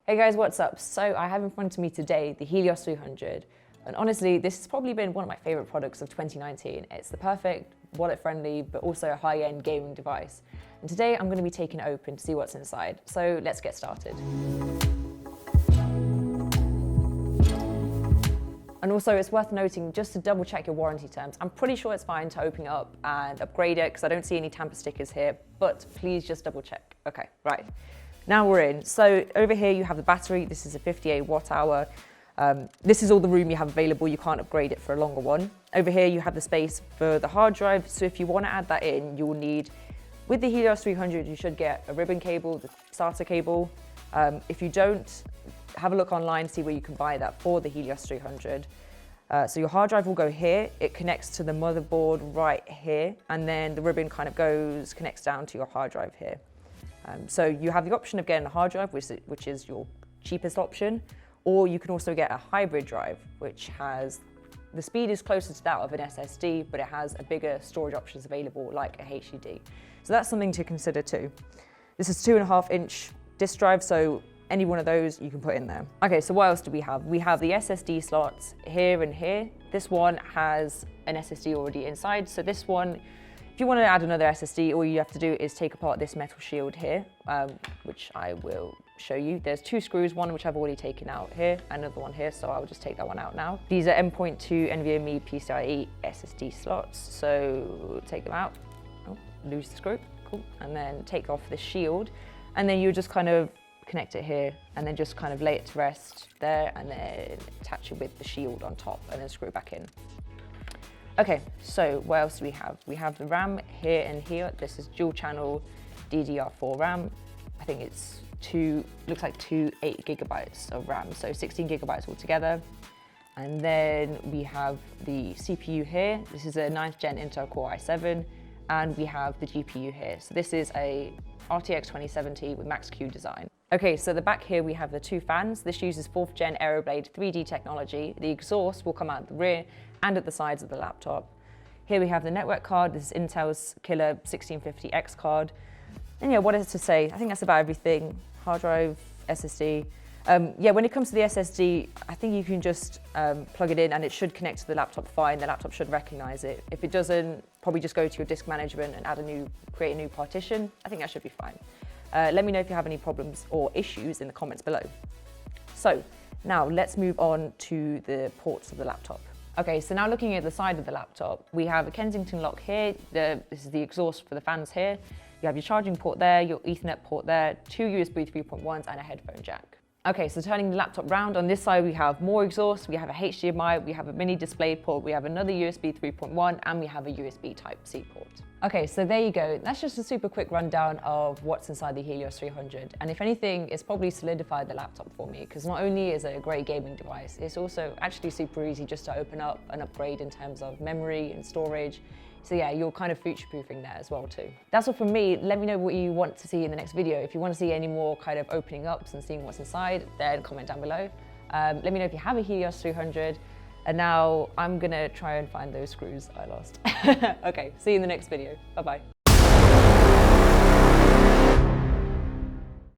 Hey guys, what's up? So I have in front of me today the Helios 300. And honestly, this has probably been one of my favorite products of 2019. It's the perfect, wallet-friendly, but also a high-end gaming device. And today I'm going to be taking it open to see what's inside. So let's get started. And also it's worth noting, just to double check your warranty terms, I'm pretty sure it's fine to open it up and upgrade it because I don't see any tamper stickers here, but please just double check. Okay, right. Now we're in. So over here you have the battery. This is a 58 watt hour. This is all the room you have available. You can't upgrade it for a longer one. Over here you have the space for the hard drive. So if you want to add that in, you will need, with the Helios 300, you should get a ribbon cable, the starter cable. If you don't, have a look online, see where you can buy that for the Helios 300. So your hard drive will go here. It connects to the motherboard right here. And then the ribbon kind of connects down to your hard drive here. So you have the option of getting a hard drive, which is your cheapest option, or you can also get a hybrid drive, which has, the speed is closer to that of an SSD, but it has a bigger storage options available like a HDD. So that's something to consider too. This is 2.5-inch disk drive, so any one of those you can put in there. Okay, so what else do we have? We have the SSD slots here and here. This one has an SSD already inside, so this one, if you want to add another SSD, all you have to do is take apart this metal shield here, which I will show you. There's two screws, one which I've already taken out here, another one here, so I'll just take that one out now. These are M.2 NVMe PCIe SSD slots, so take them out, lose the screw, cool, and then take off the shield, and then you just kind of connect it here, and then just kind of lay it to rest there, and then attach it with the shield on top, and then screw it back in. Okay, so what else do we have? We have the RAM here and here. This is dual channel DDR4 RAM. I think it's looks like two 8 gigabytes of RAM, so 16 gigabytes altogether. And then we have the CPU here. This is a 9th gen Intel Core i7, and we have the GPU here. So this is a RTX 2070 with Max-Q design. Okay, so the back here we have the two fans. This uses 4th gen Aeroblade 3D technology. The exhaust will come out the rear and at the sides of the laptop. Here we have the network card. This is Intel's killer 1650X card. And yeah, what is to say? I think that's about everything. Hard drive, SSD. Yeah, when it comes to the SSD, I think you can just plug it in and it should connect to the laptop fine. The laptop should recognize it. If it doesn't, probably just go to your disk management and create a new partition. I think that should be fine. Let me know if you have any problems or issues in the comments below. So now let's move on to the ports of the laptop. Okay, so now looking at the side of the laptop, we have a Kensington lock here. This is the exhaust for the fans here. You have your charging port there, your Ethernet port there, two USB 3.1s and a headphone jack. Okay, so turning the laptop round, on this side we have more exhaust, we have a HDMI, we have a mini display port, we have another USB 3.1, and we have a USB Type-C port. Okay, so there you go. That's just a super quick rundown of what's inside the Helios 300. And if anything, it's probably solidified the laptop for me, because not only is it a great gaming device, it's also actually super easy just to open up and upgrade in terms of memory and storage. So yeah, you're kind of future-proofing there as well too. That's all from me. Let me know what you want to see in the next video. If you want to see any more kind of opening ups and seeing what's inside, then comment down below. Let me know if you have a Helios 300. And now I'm gonna try and find those screws I lost. Okay, see you in the next video. Bye-bye.